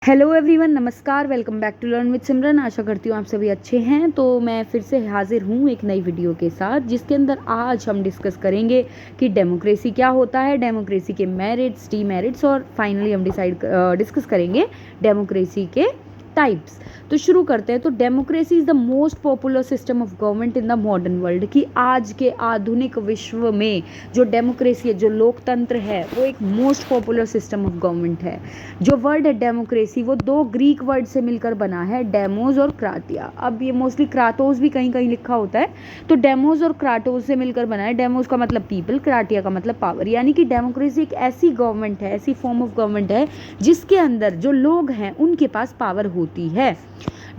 Hello everyone, नमस्कार। Welcome back to learn with Simran. आशा करती हूँ आप सभी अच्छे हैं। तो मैं फिर से हाजिर हूँ एक नई वीडियो के साथ, जिसके अंदर आज हम डिस्कस करेंगे कि डेमोक्रेसी क्या होता है, डेमोक्रेसी के मेरिट्स, डीमेरिट्स और फाइनली हम डिस्कस करेंगे डेमोक्रेसी के टाइप्स। तो शुरू करते हैं। तो democracy is the most popular system of government in the modern world. कि आज के आधुनिक विश्व में जो डेमोक्रेसी है, जो लोकतंत्र है, वो एक most popular system of government है। जो वर्ड है डेमोक्रेसी, वो दो ग्रीक वर्ड से मिलकर बना है, डेमोस और क्रातिया। अब ये मोस्टली क्राटोस भी कहीं कहीं लिखा होता है, तो डेमोस और क्राटोस से मिलकर बना है। डेमोस का मतलब पीपल, क्राटिया का मतलब पावर। यानी कि डेमोक्रेसी एक ऐसी गवर्नमेंट है, ऐसी फॉर्म ऑफ गवर्नमेंट है जिसके अंदर जो लोग हैं उनके पास पावर होती है।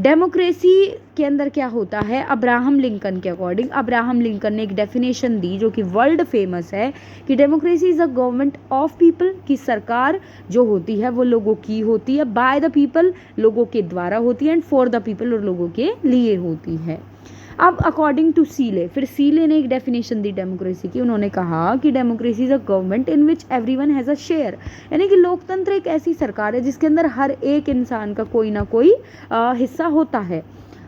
डेमोक्रेसी के अंदर क्या होता है, अब्राहम लिंकन के अकॉर्डिंग, अब्राहम लिंकन ने एक डेफिनेशन दी जो कि वर्ल्ड फेमस है कि democracy is a government of people. की सरकार जो होती है वो लोगों की होती है, बाय द पीपल, लोगों के द्वारा होती है, एंड फॉर द पीपल, और लोगों के लिए होती है। अब अकॉर्डिंग टू सीले, फिर सीले ने एक डेफिनेशन दी डेमोक्रेसी की। उन्होंने कहा कि democracy is a government in which everyone has a share. यानी कि लोकतंत्र एक ऐसी सरकार है जिसके अंदर हर एक इंसान का कोई ना कोई हिस्सा होता है।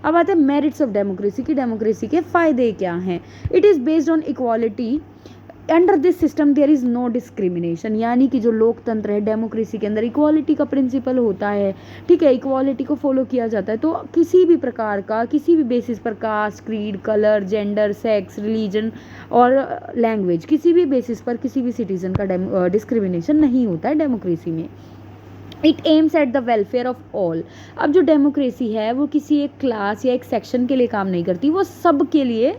अब आते हैं मेरिट्स ऑफ डेमोक्रेसी की डेमोक्रेसी के फायदे क्या हैं। It is based on equality. Under this system there is no discrimination. यानी कि जो लोकतंत्र है, डेमोक्रेसी के अंदर इक्वालिटी का प्रिंसिपल होता है। ठीक है, इक्वालिटी को फॉलो किया जाता है। तो किसी भी प्रकार का, किसी भी बेसिस पर, caste, creed, colour, gender, sex, religion और लैंग्वेज, किसी भी बेसिस पर किसी भी सिटीजन का डिस्क्रिमिनेशन नहीं होता है डेमोक्रेसी में। It aims at the welfare of all. अब जो डेमोक्रेसी है वो किसी एक क्लास या एक सेक्शन के लिए काम नहीं करती, वो सब के लिए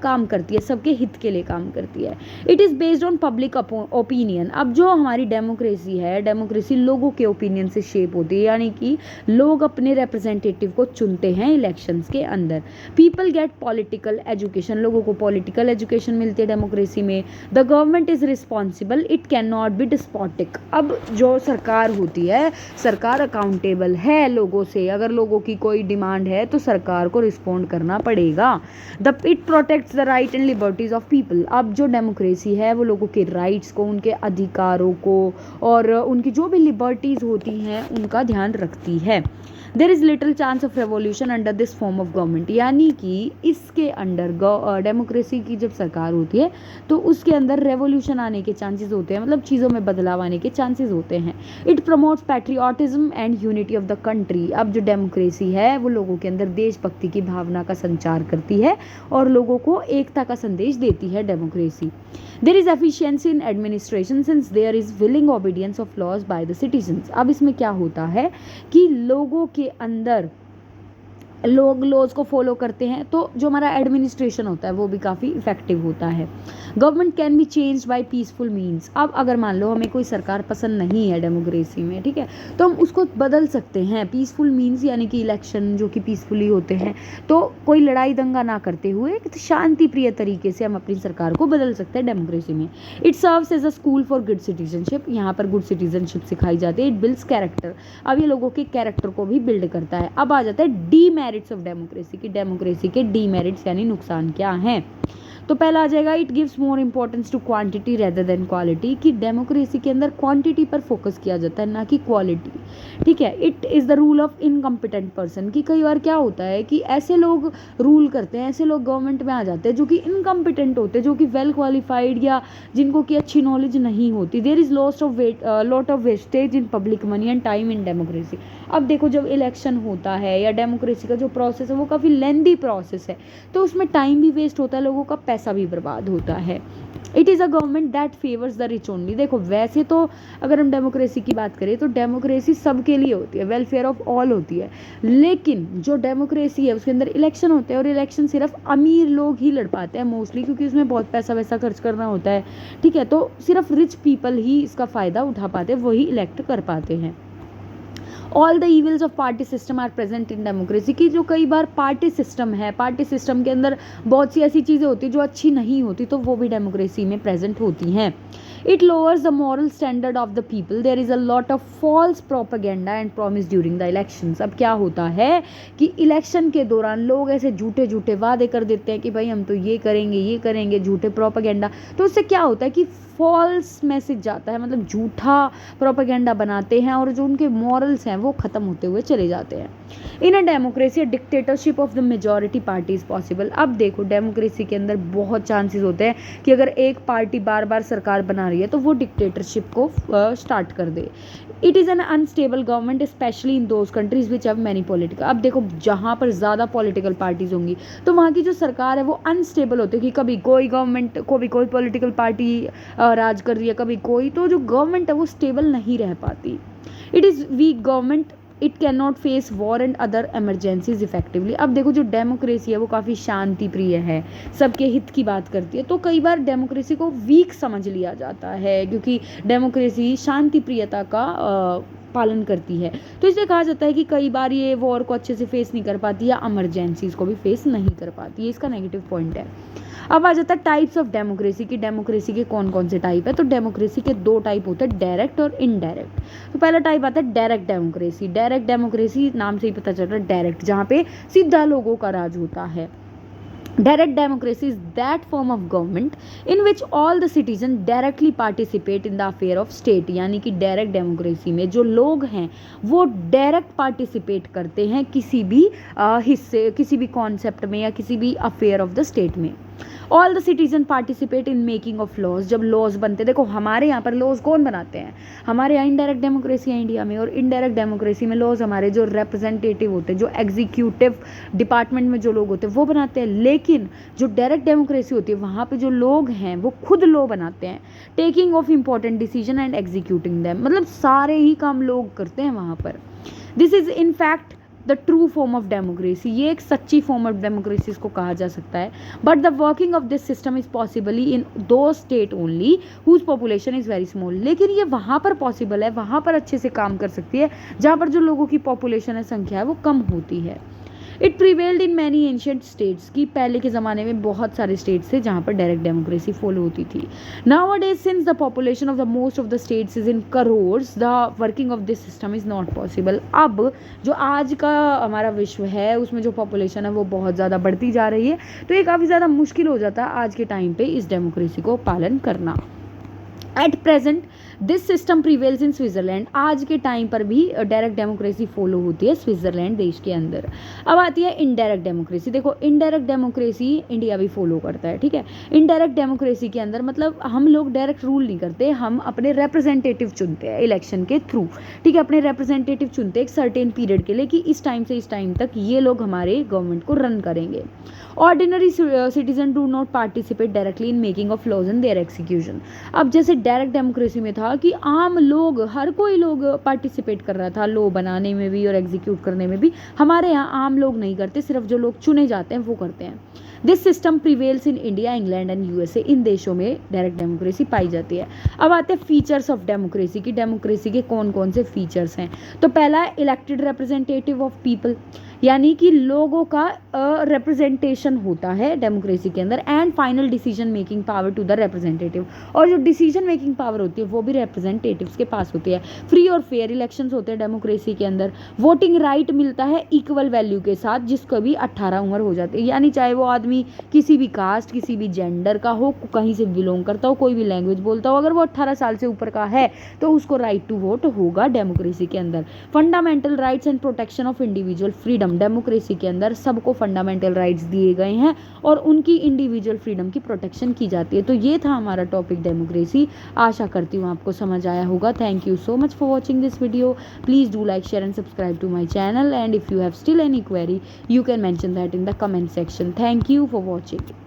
काम करती है, सबके हित के लिए काम करती है। It is based on public opinion. अब जो हमारी डेमोक्रेसी है, डेमोक्रेसी लोगों के ओपिनियन से शेप होती है। यानी कि लोग अपने रिप्रेजेंटेटिव को चुनते हैं इलेक्शंस के अंदर। पीपल गेट पॉलिटिकल एजुकेशन, लोगों को पॉलिटिकल एजुकेशन मिलती है डेमोक्रेसी में। The government is responsible, it can not be despotic. अब जो सरकार होती है, सरकार अकाउंटेबल है लोगों से। अगर लोगों की कोई डिमांड है तो सरकार को रिस्पॉन्ड करना पड़ेगा। It protects the right and liberties of people. अब जो डेमोक्रेसी है वो लोगों के राइट्स को, उनके अधिकारों को और उनकी जो भी लिबर्टीज होती हैं उनका ध्यान रखती है। There is little chance of revolution under this form of government. यानी कि इसके अंडर डेमोक्रेसी की जब सरकार होती है तो उसके अंदर रेवोल्यूशन आने के चांसेस होते हैं, मतलब चीज़ों में बदलाव आने के चांसेस होते हैं। It promotes patriotism and unity of the country. अब जो डेमोक्रेसी है वो लोगों के अंदर देशभक्ति की भावना का संचार करती है और लोगों को एकता का संदेश देती है democracy. There is efficiency in administration since there is willing obedience of laws by the citizens. अब इसमें क्या होता है कि लोगों के अंदर लोग लॉज को फॉलो करते हैं, तो जो हमारा एडमिनिस्ट्रेशन होता है वो भी काफ़ी इफेक्टिव होता है। Government can be change bye peaceful means. अब अगर मान लो हमें कोई सरकार पसंद नहीं है डेमोक्रेसी में, ठीक है, तो हम उसको बदल सकते हैं पीसफुल मीन्स, यानी कि इलेक्शन जो कि पीसफुली होते हैं। तो कोई लड़ाई दंगा ना करते हुए शांति प्रिय तरीके से हम अपनी सरकार को बदल सकते हैं डेमोक्रेसी में। It serves as a school for good citizenship. यहाँ पर गुड सिटीजनशिप सिखाई जाती है। It builds character. अब ये लोगों के कैरेक्टर को भी बिल्ड करता है। अब आ जाता है डीमेरिट्स ऑफ डेमोक्रेसी की डेमोक्रेसी के डीमेरिट्स यानी नुकसान क्या हैं। तो पहला आ जाएगा, it gives more importance to quantity rather than quality. कि डेमोक्रेसी के अंदर क्वांटिटी पर फोकस किया जाता है, ना कि क्वालिटी। ठीक है, it is the rule of incompetent person. कि कई बार क्या होता है कि ऐसे लोग रूल करते हैं, ऐसे लोग गवर्नमेंट में आ जाते हैं जो कि इनकम्पिटेंट होते हैं, जो कि वेल क्वालिफाइड या जिनको की अच्छी नॉलेज नहीं होती। There is lot of wastage in public money and time in democracy. अब देखो, जब इलेक्शन होता है या डेमोक्रेसी का जो प्रोसेस है वो काफ़ी लेंदी प्रोसेस है, तो उसमें टाइम भी वेस्ट होता है, लोगों का पैसा भी बर्बाद होता है। It is a government that favours the rich only. देखो, वैसे तो अगर हम डेमोक्रेसी की बात करें तो डेमोक्रेसी सबके लिए होती है, वेलफेयर ऑफ ऑल होती है। लेकिन जो डेमोक्रेसी है उसके अंदर इलेक्शन होते हैं, और इलेक्शन सिर्फ अमीर लोग ही लड़ पाते हैं मोस्टली, क्योंकि उसमें बहुत पैसा वैसा खर्च करना होता है। ठीक है, तो सिर्फ रिच पीपल ही इसका फ़ायदा उठा पाते हैं, वही इलेक्ट कर पाते हैं। All the evils of party system are present in democracy. की जो कई बार पार्टी सिस्टम है, पार्टी सिस्टम के अंदर बहुत सी ऐसी चीज़ें होती हैं जो अच्छी नहीं होती, तो वो भी डेमोक्रेसी में प्रेजेंट होती हैं। It lowers the moral standard of the people. There is a lot of false propaganda and promise during the elections. अब क्या होता है कि इलेक्शन के दौरान लोग ऐसे झूठे झूठे वादे कर देते हैं कि भाई हम तो ये करेंगे, झूठे प्रोपेगेंडा। तो उससे क्या होता है कि फॉल्स मैसेज जाता है, मतलब झूठा प्रोपेगेंडा बनाते हैं और जो उनके मॉरल्स हैं वो ख़त्म होते हुए चले जाते हैं। In a democracy dictatorship of the majority party is possible. अब देखो डेमोक्रेसी के अंदर बहुत चांसेस होते हैं कि अगर एक पार्टी बार बार सरकार बना रही है तो वो डिक्टेटरशिप को स्टार्ट कर दे। It is an unstable government specially in those countries which have many political. अब देखो जहाँ पर ज़्यादा पॉलिटिकल पार्टीज होंगी तो वहाँ की जो सरकार है वो अनस्टेबल होती है कि कभी कोई गवर्नमेंट कोई पॉलिटिकल पार्टी राज कर रही है, कभी कोई, तो जो गवर्नमेंट है वो स्टेबल नहीं रह पाती। It is week government, it can not face war and other emergencies effectively. अब देखो जो डेमोक्रेसी है वो काफ़ी शांति प्रिय है, सबके हित की बात करती है, तो कई बार डेमोक्रेसी को वीक समझ लिया जाता है क्योंकि डेमोक्रेसी शांति प्रियता का पालन करती है। तो इसलिए कहा जाता है कि कई बार ये वॉर को अच्छे से फेस नहीं कर पाती या इमरजेंसीज को भी फेस नहीं कर पाती, ये इसका नेगेटिव पॉइंट है। अब आ जाता है टाइप्स ऑफ डेमोक्रेसी की डेमोक्रेसी के कौन कौन से टाइप है। तो डेमोक्रेसी के दो टाइप होते हैं, डायरेक्ट और इनडायरेक्ट। तो पहला टाइप आता है डायरेक्ट डेमोक्रेसी। डायरेक्ट डेमोक्रेसी नाम से ही पता चल रहा है डायरेक्ट, जहाँ पे सीधा लोगों का राज होता है। Direct democracy is that form of government in which all the citizen directly participate in the affair of state। यानी कि डायरेक्ट डेमोक्रेसी में जो लोग हैं वो डायरेक्ट पार्टिसिपेट करते हैं किसी भी हिस्से, किसी भी कॉन्सेप्ट में या किसी भी अफेयर ऑफ द स्टेट में। All the citizen participate in making of laws. जब लॉज बनते, देखो हमारे यहाँ पर लॉज कौन बनाते हैं, हमारे यहाँ इनडायरेक्ट डेमोक्रेसी है इंडिया में, और इनडायरेक्ट डेमोक्रेसी में लॉज हमारे जो रिप्रेजेंटेटिव होते हैं, जो एग्जीक्यूटिव डिपार्टमेंट में जो लोग होते हैं वो बनाते हैं। लेकिन जो डायरेक्ट डेमोक्रेसी होती है वहाँ पे जो लोग हैं वो खुद लॉ बनाते हैं, taking of important decision and executing them, मतलब सारे ही काम लोग करते हैं वहाँ पर। This is in fact the true form of democracy. ये एक सच्ची फॉर्म ऑफ डेमोक्रेसी इसको कहा जा सकता है। But the working of this system is possibly in those state only whose population is very small. लेकिन ये वहाँ पर पॉसिबल है, वहाँ पर अच्छे से काम कर सकती है जहाँ पर जो लोगों की पॉपुलेशन है, संख्या है, वो कम होती है। It prevailed in many ancient states की पहले के ज़माने में बहुत सारे स्टेट्स थे जहाँ पर डायरेक्ट डेमोक्रेसी फॉलो होती थी। Now days since the population of the most of the states is in crores the working of this system is not possible. अब जो आज का हमारा विश्व है उसमें जो पॉपुलेशन है वो बहुत ज़्यादा बढ़ती जा रही है, तो ये काफ़ी ज़्यादा मुश्किल हो जाता है आज के टाइम पे इस डेमोक्रेसी को पालन करना। At present this system prevails in Switzerland. आज के टाइम पर भी डायरेक्ट डेमोक्रेसी फॉलो होती है स्विट्ज़रलैंड देश के अंदर। अब आती है इनडायरेक्ट डेमोक्रेसी। देखो इनडायरेक्ट डेमोक्रेसी इंडिया भी फॉलो करता है, ठीक है। इनडायरेक्ट डेमोक्रेसी के अंदर मतलब हम लोग डायरेक्ट रूल नहीं करते, हम अपने रिप्रेजेंटेटिव चुनते हैं इलेक्शन के थ्रू, ठीक है। अपने रिप्रेजेंटेटिव चुनते हैं एक सर्टेन पीरियड के लिए कि इस टाइम से इस टाइम तक ये लोग हमारे गवर्नमेंट को रन करेंगे। Ordinary citizen do not participate directly in making of laws and their execution. अब जैसे डायरेक्ट डेमोक्रेसी में था कि आम लोग, हर कोई लोग पार्टिसिपेट कर रहा था लॉ बनाने में भी और एग्जीक्यूट करने में भी। हमारे यहाँ आम लोग नहीं करते, सिर्फ जो लोग चुने जाते हैं वो करते हैं। This system prevails in India, England and USA. इन देशों में डायरेक्ट डेमोक्रेसी पाई जाती है। अब आते हैं फीचर्स ऑफ डेमोक्रेसी की डेमोक्रेसी के कौन कौन से फीचर्स हैं। तो पहला है इलेक्टेड रिप्रेजेंटेटिव ऑफ पीपल, यानी कि लोगों का रिप्रेजेंटेशन होता है डेमोक्रेसी के अंदर। And final decision making power to the representative, और जो डिसीजन मेकिंग पावर होती है वो भी रिप्रेजेंटेटिव्स के पास होती है। फ्री और फेयर इलेक्शंस होते हैं डेमोक्रेसी के अंदर। वोटिंग राइट मिलता है इक्वल वैल्यू के साथ, जिसको भी 18 उम्र हो जाती है, यानी चाहे वो आदमी किसी भी कास्ट, किसी भी जेंडर का हो, कहीं से बिलोंग करता हो, कोई भी लैंग्वेज बोलता हो, अगर वो 18 साल से ऊपर का है तो उसको राइट टू वोट होगा डेमोक्रेसी के अंदर। Fundamental rights and protection of individual freedom. Democracy के अंदर सबको फंडामेंटल राइट्स दिए गए हैं और उनकी इंडिविजुअल फ्रीडम की प्रोटेक्शन की जाती है। तो ये था हमारा टॉपिक डेमोक्रेसी। आशा करती हूँ आपको समझ आया होगा। Thank you so much for watching this video. Please do like, share and subscribe to my channel, and if you have still any query you can mention that in the comment section. Thank you for watching.